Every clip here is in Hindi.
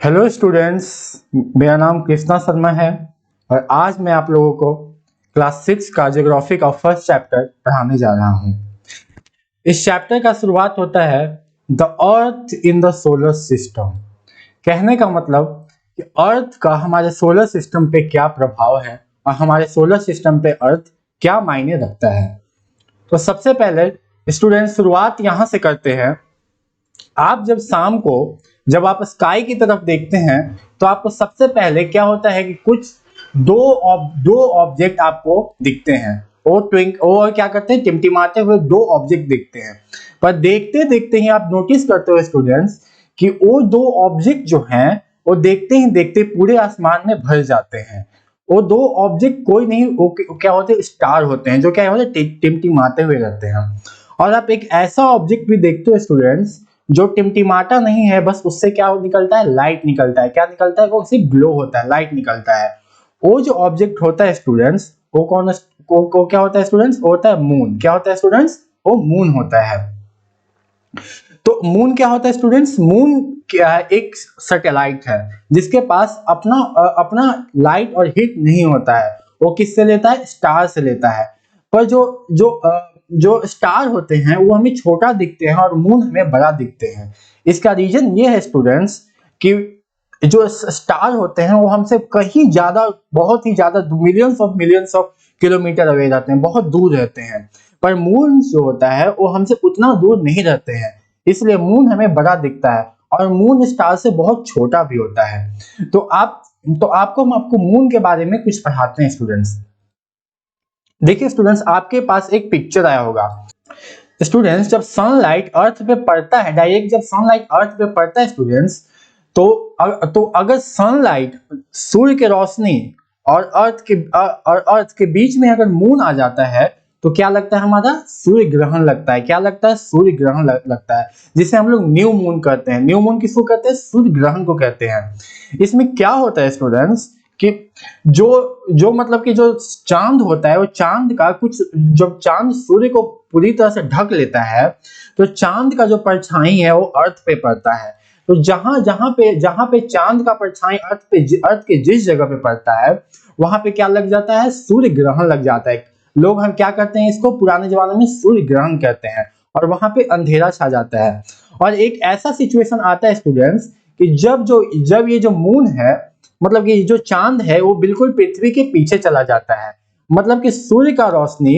हेलो स्टूडेंट्स, मेरा नाम कृष्णा शर्मा है और आज मैं आप लोगों को क्लास 6 का ज्योग्राफी का फर्स्ट चैप्टर पढ़ाने जा रहा हूँ। इस चैप्टर का शुरुआत होता है the earth in the solar system. कहने का मतलब कि अर्थ का हमारे सोलर सिस्टम पे क्या प्रभाव है और हमारे सोलर सिस्टम पे अर्थ क्या मायने रखता है। तो सबसे पहले स्टूडेंट शुरुआत यहाँ से करते हैं। आप जब शाम को जब आप स्काई की तरफ देखते हैं तो आपको सबसे पहले क्या होता है कि कुछ दो ऑब्जेक्ट आपको दिखते हैं। और क्या करते हैं, टिमटिमाते हुए दो ऑब्जेक्ट दिखते हैं। पर देखते देखते ही आप नोटिस करते हो स्टूडेंट्स कि वो दो ऑब्जेक्ट जो हैं वो देखते ही देखते पूरे आसमान में भर जाते हैं। वो दो ऑब्जेक्ट कोई नहीं, वो क्या होते हैं, स्टार होते हैं जो क्या होते हैं, टिमटिमाते हुए रहते हैं। और आप एक ऐसा ऑब्जेक्ट भी देखते हो स्टूडेंट्स जो टिमटिमाता नहीं है, बस उससे क्या निकलता है, लाइट निकलता है। क्या निकलता है, वो सिर्फ ग्लो होता है, लाइट निकलता है। वो जो ऑब्जेक्ट होता है स्टूडेंट्स, वो कौन को क्या होता है स्टूडेंट्स, होता है मून। क्या होता है स्टूडेंट्स, वो मून होता है। तो मून क्या होता है स्टूडेंट्स, मून क्या है, एक सैटेलाइट है जिसके पास अपना लाइट और हीट नहीं होता है। वो किससे लेता है, स्टार से लेता है। पर जो स्टार होते हैं वो हमें छोटा दिखते हैं और मून हमें बड़ा दिखते हैं। इसका रीजन ये है स्टूडेंट्स कि जो स्टार होते हैं वो हमसे कहीं ज्यादा, बहुत ही ज्यादा मिलियंस ऑफ किलोमीटर अवे रहते हैं, बहुत दूर रहते हैं। पर मून जो होता है वो हमसे उतना दूर नहीं रहते हैं, इसलिए मून हमें बड़ा दिखता है और मून स्टार से बहुत छोटा भी होता है। तो हम आपको मून के बारे में कुछ पढ़ाते हैं स्टूडेंट्स। देखिए स्टूडेंट्स, आपके पास एक पिक्चर आया होगा। स्टूडेंट्स, जब सनलाइट अर्थ पे पड़ता है, डायरेक्ट जब सनलाइट अर्थ पे पड़ता है स्टूडेंट्स, तो अगर सनलाइट, सूर्य की रोशनी और अर्थ के बीच में अगर मून आ जाता है तो क्या लगता है, हमारा सूर्य ग्रहण लगता है। क्या लगता है, सूर्य ग्रहण लगता है, जिसे हम लोग न्यू मून कहते हैं। न्यू मून किसको कहते हैं, सूर्य ग्रहण को कहते हैं। इसमें क्या होता है स्टूडेंट्स कि जो मतलब कि जो चांद होता है, वो चांद का कुछ, जब चांद सूर्य को पूरी तरह से ढक लेता है तो चांद का जो परछाई है वो अर्थ पे पड़ता है। तो जहां पे चांद का परछाई अर्थ के जिस जगह पे पड़ता है वहां पे क्या लग जाता है, सूर्य ग्रहण लग जाता है। लोग हम क्या करते हैं, इसको पुराने जमाने में सूर्य ग्रहण कहते हैं। और वहां पे अंधेरा छा जाता है। और एक ऐसा सिचुएशन आता है स्टूडेंट्स कि जब ये जो मून है, मतलब कि जो चांद है, वो बिल्कुल पृथ्वी के पीछे चला जाता है। मतलब कि सूर्य का रोशनी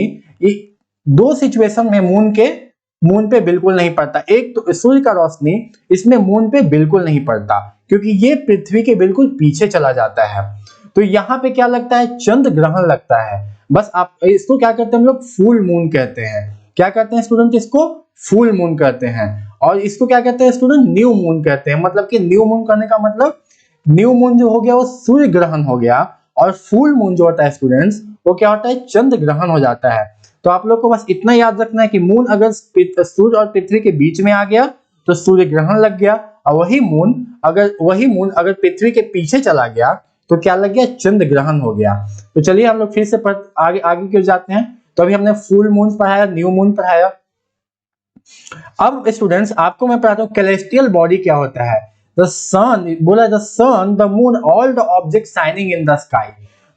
दो सिचुएशन में मून पे बिल्कुल नहीं पड़ता। एक तो सूर्य का रोशनी इसमें मून पे बिल्कुल नहीं पड़ता क्योंकि ये पृथ्वी के बिल्कुल पीछे चला जाता है। तो यहाँ पे क्या लगता है, चंद्र ग्रहण लगता है। बस आप इसको क्या कहते हैं, हम लोग फुल मून कहते हैं। क्या कहते हैं स्टूडेंट, इसको फुल मून कहते हैं। और इसको क्या कहते हैं स्टूडेंट, न्यू मून कहते हैं। मतलब कि न्यू मून करने का मतलब, न्यू मून जो हो गया वो सूर्य ग्रहण हो गया, और फुल मून जो होता है स्टूडेंट्स, वो क्या होता है, चंद्र ग्रहण हो जाता है। तो आप लोग को बस इतना याद रखना है कि मून अगर सूर्य और पृथ्वी के बीच में आ गया तो सूर्य ग्रहण लग गया, और वही मून अगर पृथ्वी के पीछे चला गया तो क्या लग गया, चंद्र ग्रहण हो गया। तो चलिए हम लोग फिर से आगे आगे क्यों जाते हैं। तो अभी हमने फुल मून पढ़ाया, न्यू मून पढ़ाया। अब स्टूडेंट्स आपको मैं पढ़ाता हूँ कैलेस्टियल बॉडी क्या होता है। द सन, बोला the sun, the moon, all the object shining in the sky.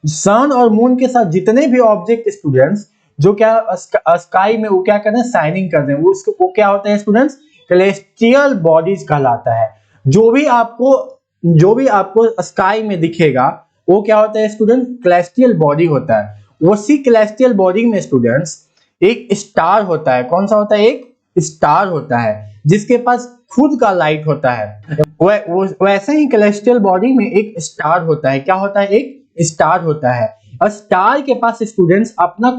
Sun और मून के साथ जितने भी ऑब्जेक्ट स्टूडेंट्स जो क्या स्काई में वो क्या कर रहे हैं, शाइनिंग कर रहे हैं, वो क्या होता है स्टूडेंट्स, कैलेस्टियल बॉडीज कहलाता है। जो भी आपको स्काई में दिखेगा वो क्या होता है स्टूडेंट, कैलेस्टियल बॉडी होता है। उसी कैलेस्टियल बॉडी में स्टूडेंट्स एक स्टार होता है। कौन सा होता है, एक स्टार होता है जिसके पास खुद का लाइट होता है। वैसे ही कैलेस्टियल बॉडी में एक स्टार होता है। क्या होता है, एक स्टार होता है। और स्टार के पास स्टूडेंट्स अपना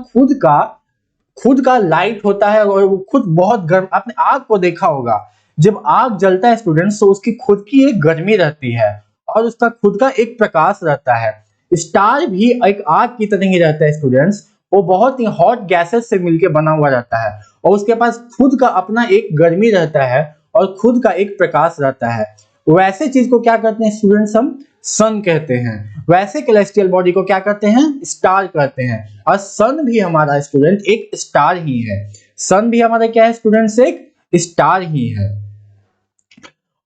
खुद का लाइट होता है और वो खुद बहुत गर्म, आपने आग को देखा होगा, जब आग जलता है स्टूडेंट्स तो उसकी खुद की एक गर्मी रहती है और उसका खुद का एक प्रकाश रहता है। स्टार भी एक आग की तरह ही रहता है स्टूडेंट्स। वो बहुत ही हॉट गैसेस से मिलकर बना हुआ रहता है और उसके पास खुद का अपना एक गर्मी रहता है और खुद का एक प्रकाश रहता है। वैसे चीज को क्या कहते हैं स्टूडेंट्स, हम सन कहते हैं। वैसे कैलेस्टियल बॉडी को क्या कहते हैं, स्टार कहते हैं। और सन भी हमारा स्टूडेंट एक स्टार ही है। सन भी हमारा क्या है स्टूडेंट्स, एक स्टार ही है।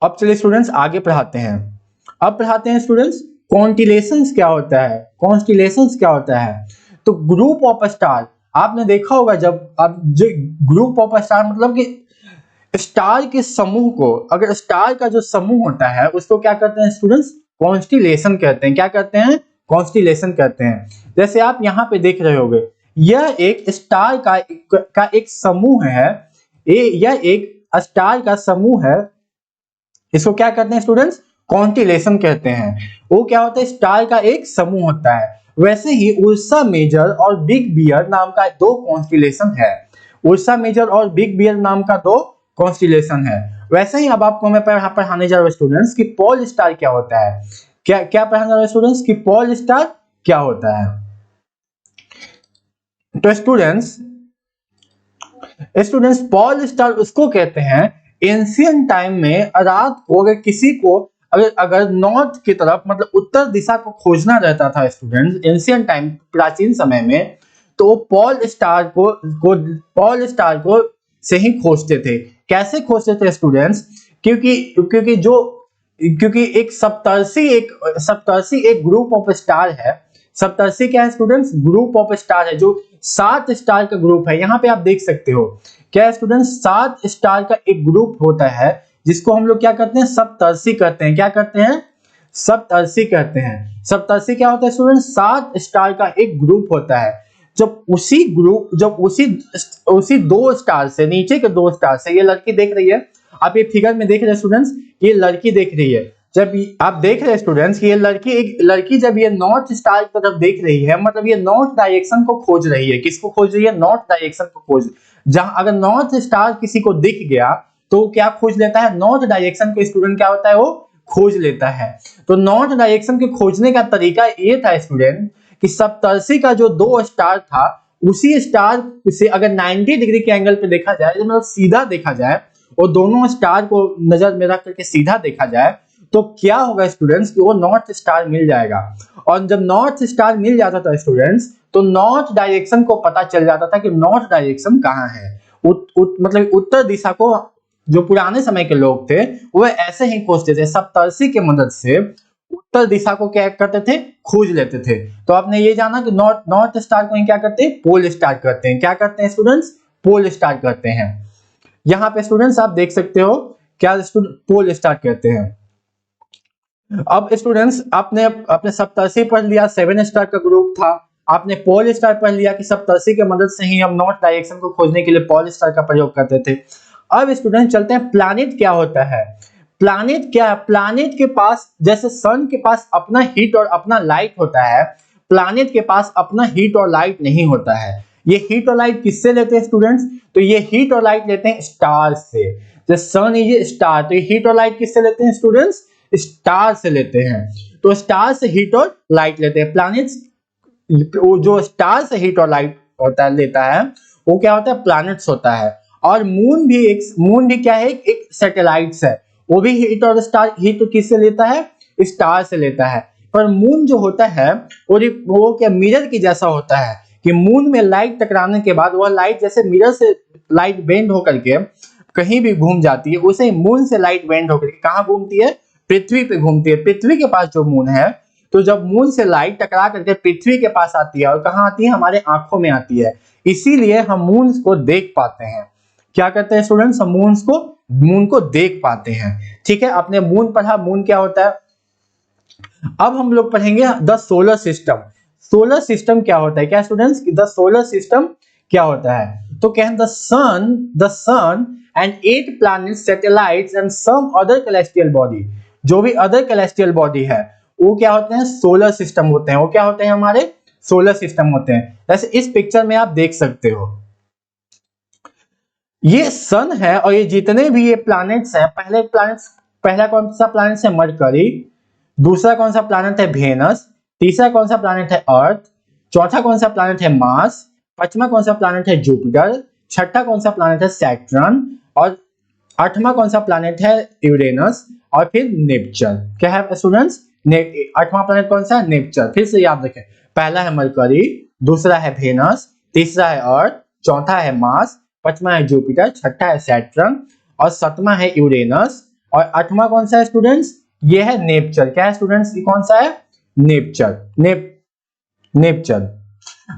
अब चलिए स्टूडेंट्स आगे पढ़ाते हैं। अब पढ़ाते हैं स्टूडेंट्स कॉन्स्टिलेशंस क्या होता है। कॉन्स्टिलेशंस क्या होता है? तो ग्रुप ऑफ स्टार, आपने देखा होगा जब आप जो ग्रुप ऑफ स्टार मतलब कि स्टार के समूह को, अगर स्टार का जो समूह होता है उसको क्या कहते हैं स्टूडेंट्स? कॉन्स्टिलेशन कहते हैं। क्या कहते हैं? कॉन्स्टिलेशन कहते हैं। जैसे आप यहाँ पे देख रहे होंगे, यह एक स्टार का एक समूह है। यह एक स्टार का समूह है, इसको क्या कहते हैं स्टूडेंट्स? कॉन्स्टिलेशन कहते हैं। वो क्या होता है? स्टार का एक समूह होता है। वैसे ही उर्सा मेजर और बिग बियर नाम का दो कॉन्स्टिलेशन है। उर्सा मेजर और बिग बियर नाम का दो कॉन्स्टिलेशन है। वैसे ही अब आपको मैं पढ़ाने जा रहा हूँ स्टूडेंट्स कि पोल स्टार क्या होता है। क्या क्या पढ़ाने जा रहा हूँ स्टूडेंट्स कि पोल स्टार क्या होता है। तो स्टूडेंट्स पोल स्टार उसको कहते हैं एंशियंट टाइम में रात को अगर किसी को अगर नॉर्थ की तरफ मतलब उत्तर दिशा को खोजना रहता था स्टूडेंट्स, एंशियंट टाइम प्राचीन समय में, तो पोल स्टार को से ही खोजते थे। कैसे खोजते थे स्टूडेंट्स? क्योंकि एक सप्तर्षि एक ग्रुप ऑफ स्टार है। सप्तर्षि क्या है स्टूडेंट्स? ग्रुप ऑफ स्टार है, जो 7 स्टार का ग्रुप है। यहाँ पे आप देख सकते हो क्या स्टूडेंट्स? 7 स्टार का एक ग्रुप होता है जिसको हम लोग क्या करते हैं? सप्तर्षि कहते हैं। क्या करते हैं? सप्तर्षि कहते हैं। सप्तर्षि क्या होता है स्टूडेंट्स? 7 स्टार का एक ग्रुप होता है। जब उसी 2 स्टार से, नीचे के 2 स्टार से, ये लड़की देख रही है, आप ये फिगर में देख रहे हैं स्टूडेंट्स, ये लड़की देख रही है। जब आप देख रहे हैं स्टूडेंट्स कि ये लड़की जब ये नॉर्थ स्टार की तरफ देख रही है, मतलब ये नॉर्थ डायरेक्शन को खोज रही है। किसको खोज रही है? नॉर्थ डायरेक्शन को खोज। जहां अगर नॉर्थ स्टार किसी को दिख गया तो क्या खोज लेता है? नॉर्थ डायरेक्शन को स्टूडेंट क्या होता है? वो खोज लेता है। तो नॉर्थ डायरेक्शन के खोजने का तरीका ये था स्टूडेंट कि सप्तर्षि का जो 2 स्टार था, उसी स्टार से अगर 90 डिग्री के एंगल पे देखा जाए, मतलब सीधा देखा जाए, और दोनों स्टार को नजर में रख करके सीधा देखा जाए, तो क्या होगा स्टूडेंट्स कि वो नॉर्थ स्टार मिल जाएगा। और जब नॉर्थ स्टार मिल जाता था स्टूडेंट्स, तो नॉर्थ डायरेक्शन को पता चल जाता था कि नॉर्थ डायरेक्शन कहाँ है। मतलब उत्तर दिशा को जो पुराने समय के लोग थे वो ऐसे ही खोजते थे, सप्तर्षि के मदद से उत्तर दिशा को क्या करते थे? खोज लेते थे। तो आपने ये जाना कि नॉर्थ स्टार को क्या करते हैं? पोल स्टार करते हैं। क्या करते हैं स्टूडेंट्स? पोल स्टार करते हैं। यहाँ पे स्टूडेंट्स आप देख सकते हो क्या पोल स्टार कहते हैं। अब स्टूडेंट्स आपने सप्तर्षि पढ़ लिया, 7 स्टार का ग्रुप था। आपने पोल स्टार पढ़ लिया कि सप्तर्षि की मदद से ही हम नॉर्थ डायरेक्शन को खोजने के लिए पोल स्टार का प्रयोग करते थे। अब स्टूडेंट चलते हैं प्लैनेट क्या होता है। प्लैनेट क्या है? प्लैनेट के पास जैसे सन के पास अपना हीट और अपना लाइट होता है, प्लैनेट के पास अपना हीट और लाइट नहीं होता है। ये हीट और लाइट किससे लेते हैं स्टूडेंट्स? तो ये हीट और लाइट लेते हैं स्टार से। जैसे सन इज स्टार, तो ये हीट और लाइट किससे लेते हैं स्टूडेंट्स? स्टार से लेते हैं। तो स्टार से हीट और लाइट लेते हैं। प्लैनेट्स जो स्टार से हीट और लाइट होता है लेता है वो क्या होता है? प्लैनेट्स होता है। और मून भी क्या है? एक सैटेलाइट्स है, वो भी हीट और हीट किससे लेता है? स्टार से लेता है। पर मून जो होता है वो क्या मिरर की जैसा होता है कि मून में लाइट टकराने के बाद वह लाइट जैसे मिरर से लाइट बेंड होकर के कहीं भी घूम जाती है, उसे मून से लाइट बेंड होकर के कहाँ घूमती है? पृथ्वी पे घूमती है। पृथ्वी के पास जो मून है, तो जब मून से लाइट टकरा करके पृथ्वी के पास आती है और कहाँ आती है? हमारे आंखों में आती है। इसीलिए हम मून को देख पाते हैं। क्या करते हैं स्टूडेंट्स? हम मून को देख पाते हैं। ठीक है, आपने मून पढ़ा, मून क्या होता है। अब हम लोग पढ़ेंगे the solar system. Solar system क्या होता है? क्या स्टूडेंट्स? द सोलर सिस्टम क्या होता है? तो क्या है? The sun and 8 planets, satellites and some other celestial body. जो भी अदर कैलेस्टियल बॉडी है वो क्या होते हैं? सोलर सिस्टम होते हैं। वो क्या होते हैं? हमारे सोलर सिस्टम होते हैं। जैसे इस पिक्चर में आप देख सकते हो, ये सन है और ये जितने भी ये प्लैनेट्स हैं, पहला कौन सा प्लैनेट है? मरकरी। दूसरा कौन सा प्लैनेट है? वेनस। तीसरा कौन सा प्लैनेट है? अर्थ। चौथा कौन सा प्लैनेट है? मार्स। पांचवा कौन सा प्लैनेट है? जुपिटर। छठा कौन सा प्लैनेट है? सैटर्न। और आठवां कौन सा प्लैनेट है? यूरेनस। और फिर नेपच्यून। क्या है स्टूडेंट्स? आठवां प्लैनेट कौन सा है? नेपच्यून। फिर से याद रखें, पहला है मरकरी, दूसरा है वेनस, तीसरा है अर्थ, चौथा है मार्स, पांचवा है जुपिटर, छठा है सैटर्न और सातवां है यूरेनस और आठवां कौन सा है स्टूडेंट्स? ये है नेपचर। क्या है स्टूडेंट्स, ये कौन सा है, नेपचर, नेपचर।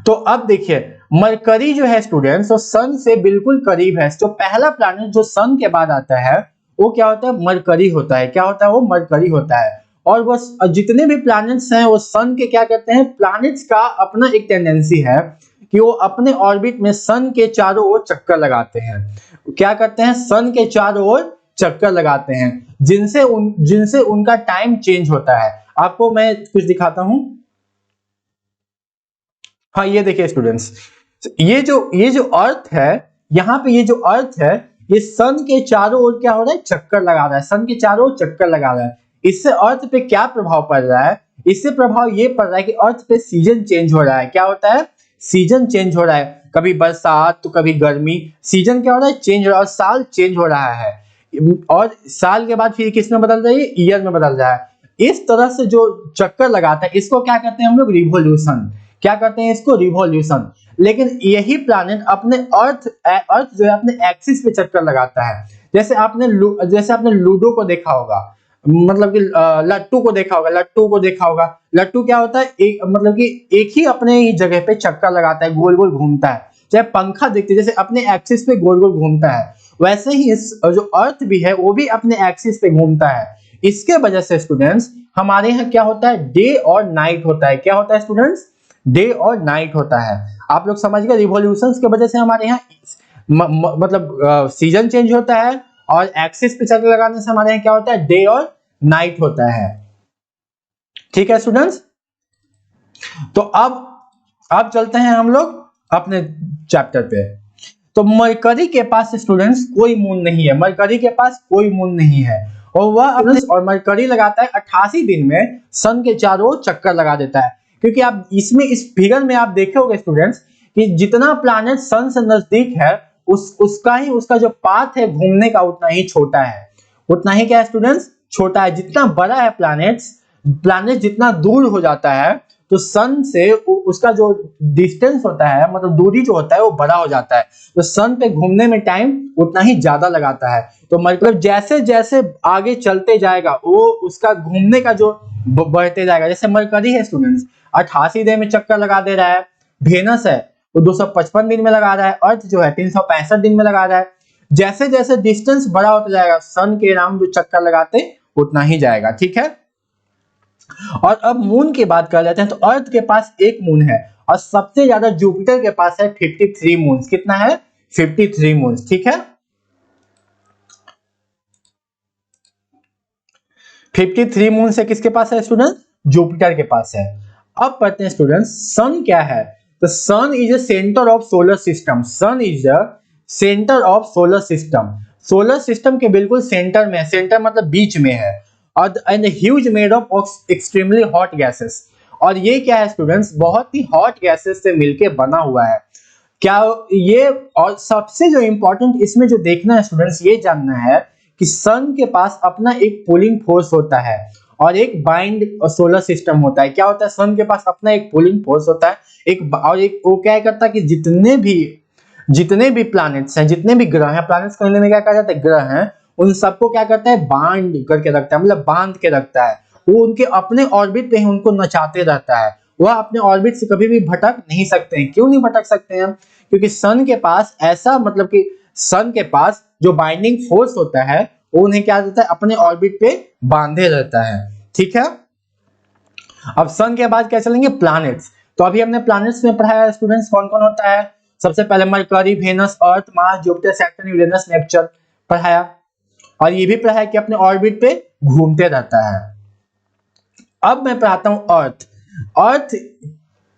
तो अब देखिए मरकरी जो है स्टूडेंट्स वो सन से बिल्कुल करीब है। तो पहला प्लैनेट जो सन के बाद आता है वो क्या होता है, मरकरी होता है। क्या होता है, वो मरकरी होता है। और वो जितने भी प्लैनेट्स हैं वो सन के क्या करते हैं, प्लैनेट्स का अपना एक टेंडेंसी है कि वो अपने ऑर्बिट में सन के चारों ओर चक्कर लगाते हैं। क्या करते हैं, सन के चारों ओर चक्कर लगाते हैं, जिनसे उनका टाइम चेंज होता है। आपको मैं कुछ दिखाता हूं। हाँ ये देखिए स्टूडेंट्स, ये जो अर्थ है, यहाँ पे ये जो अर्थ है ये सन के चारों ओर क्या हो रहा है, चक्कर लगा रहा है, सन के चारों ओर चक्कर लगा रहा है। इससे अर्थ पे क्या प्रभाव पड़ रहा है, इससे प्रभाव ये पड़ रहा है कि अर्थ पे सीजन चेंज हो रहा है। क्या होता है, सीजन चेंज हो रहा है, कभी बरसात तो कभी गर्मी, सीजन क्या हो रहा है, चेंज हो रहा है, और साल चेंज हो रहा है, और साल के बाद फिर किस में बदल रहा है, ईयर में बदल रहा है। इस तरह से जो चक्कर लगाता है इसको क्या कहते हैं हम लोग, रिवॉल्यूशन। क्या कहते हैं इसको, रिवॉल्यूशन। लेकिन यही प्लैनेट अपने अर्थ जो है अपने एक्सिस पे चक्कर लगाता है। जैसे आपने लूडो को देखा होगा, मतलब कि लट्टू को देखा होगा। लट्टू क्या होता है, मतलब कि एक ही अपने ही जगह पे चक्कर लगाता है, गोल गोल घूमता है। चाहे पंखा देखते जैसे अपने एक्सिस पे गोल गोल घूमता है, वैसे ही इस जो अर्थ भी है वो भी अपने एक्सिस पे घूमता है। इसके वजह से स्टूडेंट्स हमारे यहाँ क्या होता है, डे और नाइट होता है। क्या होता है स्टूडेंट्स, डे और नाइट होता है। आप लोग समझ गए, रिवॉल्यूशंस की वजह से हमारे यहाँ मतलब सीजन चेंज होता है, और एक्सिस पे चक्कर लगाने से हमारे यहाँ क्या होता है, डे और नाइट होता है। ठीक है स्टूडेंट्स, तो अब चलते हैं हम लोग अपने चैप्टर पे। तो मरकरी के पास स्टूडेंट्स कोई मून नहीं है, मरकरी के पास कोई मून नहीं है, और वह और मरकरी लगाता है 88 दिन में सन के चारों ओर चक्कर लगा देता है। क्योंकि आप इसमें इस फिगर में आप देखे होंगे स्टूडेंट्स कि जितना प्लैनेट सन से नजदीक है उसका जो पाथ है घूमने का उतना ही छोटा है, उतना ही क्या है स्टूडेंट्स, छोटा है। जितना बड़ा है प्लैनेट जितना दूर हो जाता है तो सन से उसका जो डिस्टेंस होता है, मतलब दूरी जो होता है वो बड़ा हो जाता है, तो सन पे घूमने में टाइम उतना ही ज्यादा लगाता है। तो मतलब जैसे जैसे आगे चलते जाएगा वो उसका घूमने का जो बढ़ते जाएगा। जैसे मरकरी है स्टूडेंट्स 88 दिन में चक्कर लगा दे रहा है, वेनस है वो 255 दिन में लगा रहा है, अर्थ जो है 365 दिन में लगा रहा है। जैसे जैसे डिस्टेंस बड़ा होता जाएगा सन के राउंड जो चक्कर लगाते उतना ही जाएगा। ठीक है, और अब मून की बात कर लेते हैं। तो अर्थ के पास एक मून है, और सबसे ज्यादा जुपिटर के पास है 53 मून। कितना है, 53 मून। ठीक है, 53 मून से किसके पास है स्टूडेंट, जुपिटर के पास है। अब पढ़ते हैं स्टूडेंट सन क्या है। तो sun is a centre of solar system, sun is a centre of solar system. Solar system के बिल्कुल सेंटर में है, सेंटर मतलब बीच में है, और and huge made of extremely hot gases. और ये क्या है स्टूडेंट्स, बहुत ही हॉट गैसेस से मिलके बना हुआ है। क्या ये, और सबसे जो इंपॉर्टेंट इसमें जो देखना है स्टूडेंट्स, ये जानना है कि सन के पास अपना एक पुलिंग फोर्स होता है और एक बाइंड सोलर सिस्टम होता है। क्या होता है, सन के पास अपना एक पुलिंग फोर्स होता है, एक वो क्या करता है कि जितने भी प्लैनेट्स हैं, जितने भी ग्रह हैं, प्लैनेट्स कहने में क्या कहा जाता है, ग्रह हैं, उन सबको क्या करता है, बांध करके रखता है, मतलब बांध के रखता है। वो उनके अपने ऑर्बिट पे ही उनको नचाते रहता है। वह अपने ऑर्बिट से कभी भी भटक नहीं सकते हैं। क्यों नहीं भटक सकते हैं, क्योंकि सन के पास ऐसा, मतलब कि सन के पास जो बाइंडिंग फोर्स होता है वो उन्हें क्या देता है, अपने ऑर्बिट पे बांधे रहता है। ठीक है, अब सन के बाद क्या चलेंगे, प्लैनेट्स। तो अभी हमने प्लैनेट्स में पढ़ाया स्टूडेंट्स कौन कौन होता है। सबसे पहले Mercury, Venus, Earth, Mars, Jupiter, Saturn, Uranus, Neptune पढ़ाया, और ये भी पढ़ाया कि अपने ऑर्बिट पे घूमते रहता है। अब मैं पढ़ाता हूं Earth. Earth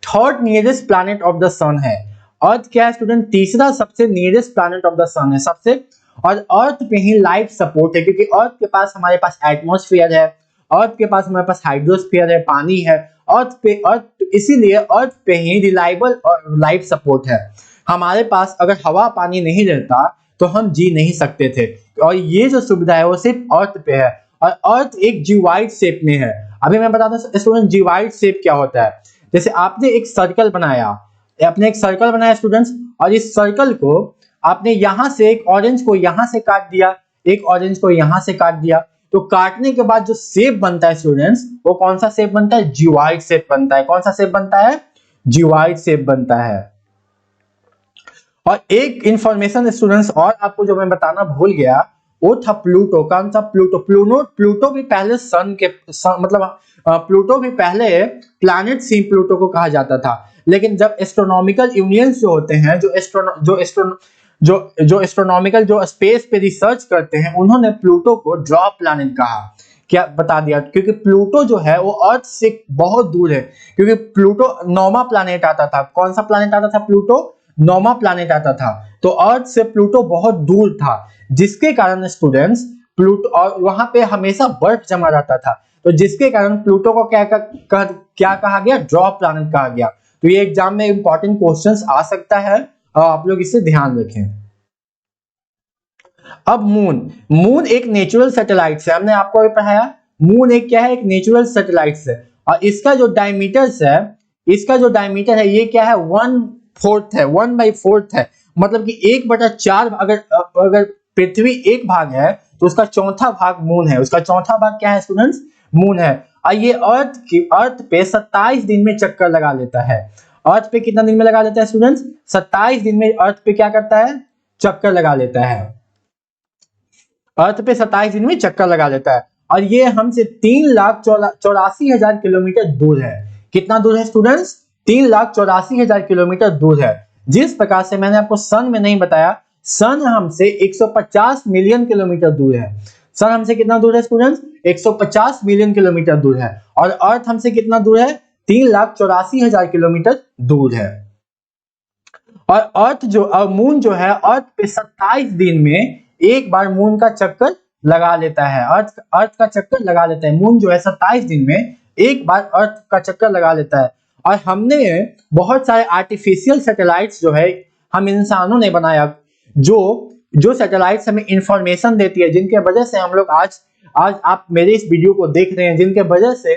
third nearest planet of the sun है। अर्थ क्या है स्टूडेंट, तीसरा सबसे nearest planet of the sun है सबसे, और अर्थ पे ही लाइफ सपोर्ट है, क्योंकि अर्थ के पास हमारे पास एटमॉस्फेयर है, अर्थ के पास हमारे पास हाइड्रोस्फीयर है, पानी है, अर्थ इसीलिए अर्थ पे ही रिलायबल और लाइफ सपोर्ट है। हमारे पास अगर हवा पानी नहीं रहता तो हम जी नहीं सकते थे, और ये जो सुविधा है वो सिर्फ अर्थ पे है, और अर्थ एक जीवाइड शेप में है। अभी मैं बताता हूँ स्टूडेंट जीवाइड शेप क्या होता है। जैसे आपने एक सर्कल बनाया स्टूडेंट्स, और इस सर्कल को आपने यहां से एक ऑरेंज को यहां से काट दिया, एक ऑरेंज को यहां से काट दिया, तो काटने के बाद जो शेप बनता है स्टूडेंट्स, वो कौन सा शेप बनता है? जियोइड शेप बनता है। कौन सा शेप बनता है? जियोइड शेप बनता है। और एक इंफॉर्मेशन स्टूडेंट्स और आपको जो मैं बताना भूल गया, वो था प्लूटो। कौन सा? प्लूटो। प्लूटो भी पहले सन के मतलब प्लूटो भी पहले प्लैनेट सी प्लूटो को कहा जाता था, लेकिन जब एस्ट्रोनॉमिकल यूनियंस जो होते हैं, जो एस्ट्रोनॉमिकल जो स्पेस पे रिसर्च करते हैं, उन्होंने प्लूटो को ड्रॉप प्लैनेट कहा। क्या बता दिया? क्योंकि प्लूटो जो है वो अर्थ से बहुत दूर है, क्योंकि प्लूटो 9वां प्लैनेट आता था। कौन सा प्लैनेट आता था? प्लूटो 9वां प्लैनेट आता था। तो अर्थ से प्लूटो बहुत दूर था, जिसके कारण स्टूडेंट्स प्लूटो, और वहां पे हमेशा बर्फ जमा रहता था, तो जिसके कारण प्लूटो को क्या कहा गया? ड्रॉप प्लैनेट कहा गया। तो ये एग्जाम में इंपॉर्टेंट क्वेश्चंस आ सकता है, और आप लोग इसे ध्यान रखें। अब मून एक नेचुरल सैटेलाइट है, हमने आपको अभी पढ़ाया। मून एक क्या है? एक नेचुरल सैटेलाइट है, और इसका जो डायमीटर है ये क्या है? 1/4 है, 1/4 है। मतलब कि 1/4 अगर पृथ्वी एक भाग है, तो उसका चौथा भाग मून है। उसका चौथा भाग क्या है स्टूडेंट्स? मून है। और ये अर्थ पे 27 दिन में चक्कर लगा लेता है। अर्थ पे कितना दिन में लगा लेता है स्टूडेंट्स? 27 दिन में अर्थ पे क्या करता है? चक्कर लगा लेता है। अर्थ पे 27 दिन में चक्कर लगा लेता है, और ये हमसे 3,84,000 किलोमीटर दूर है। कितना दूर है स्टूडेंट्स? 3,84,000 किलोमीटर दूर है। जिस प्रकार से मैंने आपको सन में नहीं बताया, सन हमसे 150 मिलियन किलोमीटर दूर है। सन हमसे कितना दूर है स्टूडेंट्स? 150 मिलियन किलोमीटर दूर है। और अर्थ हमसे कितना दूर है? 3,84,000 किलोमीटर दूर है। और मून जो है, अर्थ पे 27 दिन में एक बार मून का चक्कर लगा लेता है। अर्थ का चक्कर लगा लेता है। मून जो है 27 दिन में एक बार अर्थ का चक्कर लगा लेता है। और हमने बहुत सारे आर्टिफिशियल सैटेलाइट्स जो है हम इंसानों ने बनाया, जो सैटेलाइट्स हमें इंफॉर्मेशन देती है, जिनके वजह से हम लोग आज आप मेरे इस वीडियो को देख रहे हैं, जिनके वजह से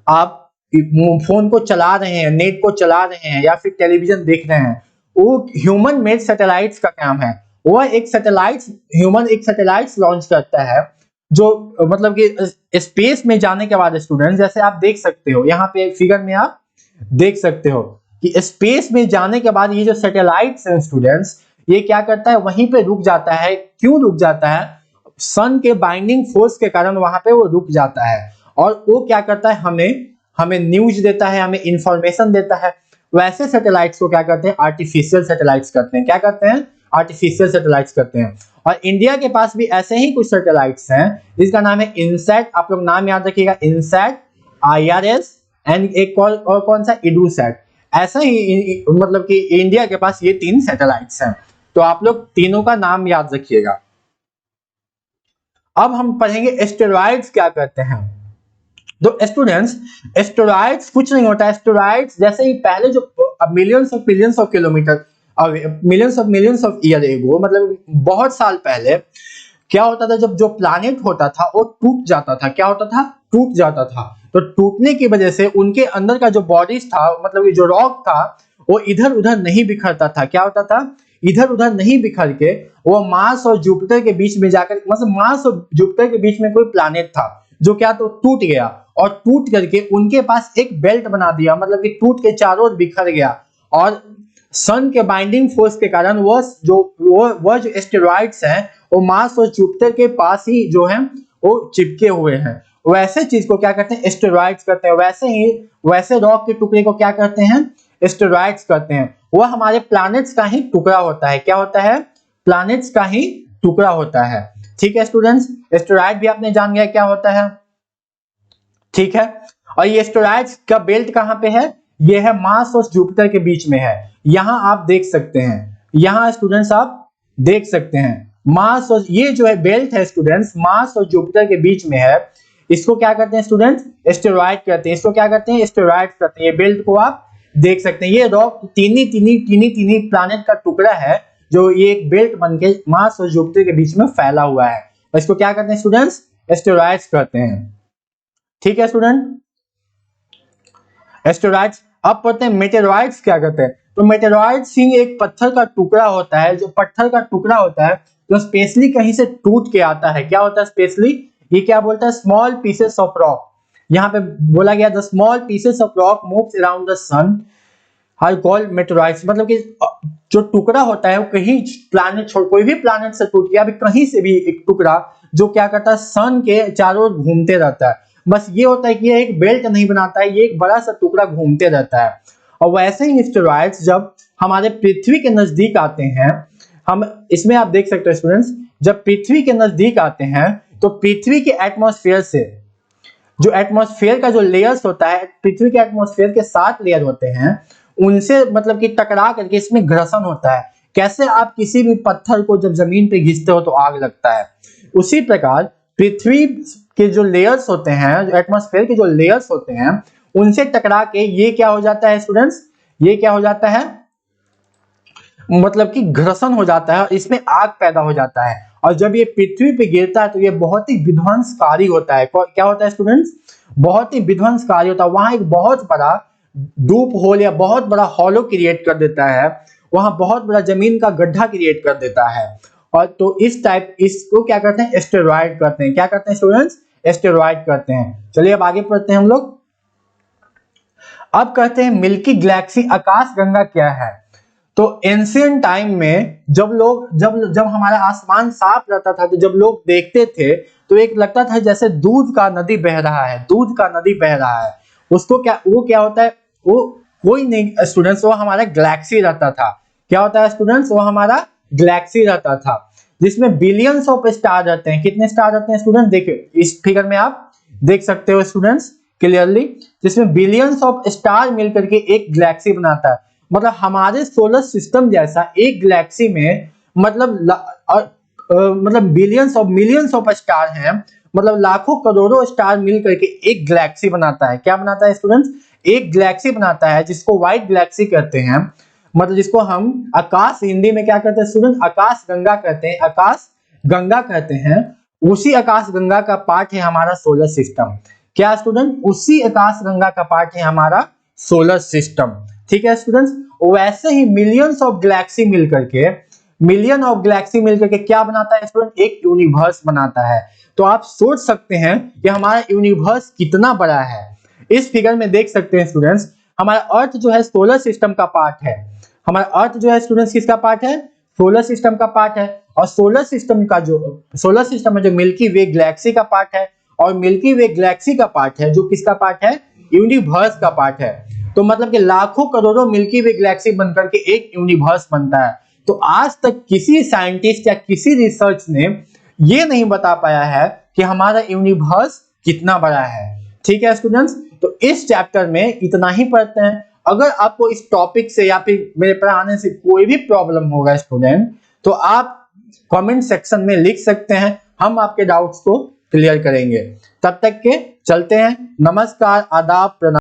आप फोन को चला रहे हैं, नेट को चला रहे हैं, या फिर टेलीविजन देख रहे हैं, वो ह्यूमन मेड सैटेलाइट्स का काम है। वह एक सैटेलाइट्स लॉन्च करता है, जो मतलब कि स्पेस में जाने के बाद स्टूडेंट, जैसे आप देख सकते हो यहाँ पे फिगर में, आप देख सकते हो कि स्पेस में जाने के बाद ये जो सैटेलाइट्स हैं स्टूडेंट्स, ये क्या करता है? वहीं पे रुक जाता है। क्यों रुक जाता है? सन के बाइंडिंग फोर्स के कारण वहां पे वो रुक जाता है। और वो क्या करता है? हमें न्यूज देता है, हमें इंफॉर्मेशन देता है। वैसे सैटेलाइट्स को क्या करते हैं? आर्टिफिशियल सैटेलाइट्स करते हैं। क्या करते हैं? आर्टिफिशियल सैटेलाइट्स करते हैं। और इंडिया के पास भी ऐसे ही कुछ सैटेलाइट्स हैं, जिसका नाम है इनसैट। आप लोग नाम याद रखिएगा, इनसैट, IRS, एंड एक और कौन सा? इडूसैट। ऐसा ही मतलब कि इंडिया के पास ये 3 सैटेलाइट्स हैं, तो आप लोग तीनों का नाम याद रखिएगा। अब हम पढ़ेंगे एस्टेरॉइड्स क्या करते हैं। तो स्टूडेंट्स, एस्टेरॉइड्स कुछ नहीं होता है। एस्टेरॉइड्स जैसे ही पहले जो millions of kilometre, millions of year ago, मतलब बहुत साल पहले क्या होता था? जब जो प्लैनेट होता था वो टूट जाता था। क्या होता था? टूट जाता था। तो टूटने की वजह से उनके अंदर का जो बॉडीज था, मतलब कि जो रॉक था, वो इधर उधर नहीं बिखरता था। क्या होता था? इधर उधर नहीं बिखर के वो मार्स और जुपिटर के बीच में जाकर, मतलब मार्स और जुपिटर के बीच में कोई प्लैनेट था जो क्या तो टूट गया, और टूट करके उनके पास एक बेल्ट बना दिया, मतलब कि टूट के चारों ओर बिखर गया। और सन के बाइंडिंग फोर्स के कारण वह जो एस्टेरॉइड्स हैं, वो मार्स और जुपिटर के पास ही जो है वो चिपके हुए हैं। वैसे चीज को क्या करते हैं? एस्टेरॉइड्स करते हैं। वैसे रॉक के टुकड़े को क्या करते हैं? एस्टेरॉइड्स करते हैं। वह हमारे प्लैनेट्स का ही टुकड़ा होता है। क्या होता है? प्लैनेट्स का ही टुकड़ा होता है। ठीक है स्टूडेंट्स, एस्टेरॉइड भी आपने जान गया क्या होता है। ठीक है, और ये एस्टेरॉइड्स का बेल्ट कहां पे है? ये है मार्स और जुपिटर के बीच में है। यहां आप देख सकते हैं, यहां स्टूडेंट्स आप देख सकते हैं मार्स, और ये जो है बेल्ट है स्टूडेंट्स, मार्स और जुपिटर के बीच में है। इसको क्या करते हैं स्टूडेंट्स? एस्टेरॉइड कहते हैं। इसको क्या करते हैं? एस्टेरॉइड कहते हैं। ये बेल्ट को आप देख सकते हैं। ये रॉक तीनी प्लैनेट का टुकड़ा है, जो ये एक बेल्ट बनके मार्स और जुपिटर के बीच में फैला हुआ है। इसको क्या करते हैं स्टूडेंट्स? एस्टेरॉइड्स कहते हैं। ठीक है स्टूडेंट, एस्टेरॉइड्स। अब पढ़ते हैं मेटेरॉइड्स क्या करते हैं। तो मेटेरॉइड्स ही एक पत्थर का टुकड़ा होता है, जो पत्थर का टुकड़ा होता है, जो स्पेशली कहीं से टूट के आता है। क्या होता है? स्पेशली ये क्या बोलता है, स्मॉल पीसेस ऑफ रॉक। यहाँ पे बोला गया the small pieces of rock moves around the sun are called meteorites, मतलब कि जो टुकड़ा होता है वो कहीं प्लैनेट छोड़, कोई भी प्लैनेट से टूट गया, अभी कहीं से भी एक टुकड़ा जो क्या करता है सन के चारों ओर घूमते रहता है। बस ये होता है कि ये एक बेल्ट नहीं बनाता है, ये एक बड़ा सा टुकड़ा घूमते रहता है। और वैसे ही एस्टेरॉइड्स जब हमारे पृथ्वी के नजदीक आते हैं, हम इसमें आप देख सकते हो स्टूडेंट्स, जब पृथ्वी के नजदीक आते हैं तो पृथ्वी के एटमॉस्फेयर से, जो एटमॉस्फेयर का जो लेयर्स होता है, पृथ्वी के एटमॉस्फेयर के 7 लेयर होते हैं, उनसे मतलब कि टकरा करके इसमें घर्षण होता है। कैसे आप किसी भी पत्थर को जब जमीन पे घिसते हो तो आग लगता है, उसी प्रकार पृथ्वी के जो लेयर्स होते हैं, जो एटमॉस्फेयर के जो लेयर्स होते हैं, उनसे टकरा के ये क्या हो जाता है स्टूडेंट्स, ये क्या हो जाता है, मतलब कि घर्षण हो जाता है और इसमें आग पैदा हो जाता है। और जब ये पृथ्वी पे गिरता है तो ये बहुत ही विध्वंसकारी होता है। क्या होता है स्टूडेंट्स, बहुत ही विध्वंसकारी होता है। वहां एक बहुत बड़ा डूप होल या बहुत बड़ा हॉलो क्रिएट कर देता है, वहां बहुत बड़ा जमीन का गड्ढा क्रिएट कर देता है। और तो इस टाइप, इसको क्या करते हैं, एस्टेरॉइड कहते हैं। क्या करते हैं स्टूडेंट्स, एस्टेरॉइड कहते हैं। चलिए अब आगे पढ़ते हैं हम लोग। अब कहते हैं मिल्की गैलेक्सी, आकाश गंगा क्या है। तो एंशिएंट टाइम में जब हमारा आसमान साफ रहता था, तो जब लोग देखते थे तो एक लगता था जैसे दूध का नदी बह रहा है, दूध का नदी बह रहा है। उसको क्या, वो क्या होता है, वो कोई नहीं स्टूडेंट्स, वो हमारा गैलेक्सी रहता था। क्या होता है स्टूडेंट्स, वो हमारा गैलेक्सी रहता था, जिसमें बिलियंस ऑफ स्टार रहते हैं। कितने स्टार रहते हैं स्टूडेंट, देखिए इस फिगर में आप देख सकते हो स्टूडेंट्स क्लियरली, जिसमें बिलियंस ऑफ स्टार मिलकर के एक गैलेक्सी बनाता है। मतलब हमारे सोलर सिस्टम जैसा एक गैलेक्सी में मतलब billions of millions of star हैं, मतलब लाखों करोड़ों स्टार मिल करके एक गैलेक्सी बनाता है। क्या बनाता है स्टूडेंट्स, एक गैलेक्सी बनाता है, जिसको व्हाइट गैलेक्सी कहते हैं। मतलब जिसको हम आकाश, हिंदी में क्या कहते हैं स्टूडेंट, आकाश गंगा कहते हैं, आकाश गंगा कहते हैं। उसी आकाश गंगा का पार्ट है हमारा सोलर सिस्टम। क्या स्टूडेंट, उसी आकाश गंगा का पार्ट है हमारा सोलर सिस्टम। ठीक है स्टूडेंट्स, वैसे ही मिलियंस ऑफ गैलेक्सी मिलकर के, मिलियन ऑफ गैलेक्सी मिलकर के क्या बनाता है स्टूडेंट, एक यूनिवर्स बनाता है। तो आप सोच सकते हैं कि हमारा यूनिवर्स कितना बड़ा है। इस फिगर में देख सकते हैं स्टूडेंट्स, हमारा अर्थ जो है सोलर सिस्टम का पार्ट है। हमारा अर्थ जो है स्टूडेंट्स किसका पार्ट है, सोलर सिस्टम का पार्ट है। और सोलर सिस्टम में जो मिल्की वे गैलेक्सी का पार्ट है, और मिल्की वे गैलेक्सी का पार्ट है जो किसका पार्ट है, यूनिवर्स का पार्ट है। तो मतलब कि लाखों करोड़ों मिल्की वे गैलेक्सी बनकर के एक यूनिवर्स बनता है। तो आज तक किसी साइंटिस्ट या किसी रिसर्च ने ये नहीं बता पाया है कि हमारा यूनिवर्स कितना बड़ा है। ठीक है स्टूडेंट्स, तो इस चैप्टर में इतना ही पढ़ते हैं। अगर आपको इस टॉपिक से या फिर मेरे पढ़ाने से कोई भी प्रॉब्लम होगा स्टूडेंट, तो आप कमेंट सेक्शन में लिख सकते हैं, हम आपके डाउट्स को क्लियर करेंगे। तब तक के चलते हैं। नमस्कार, आदाब, प्रणाम।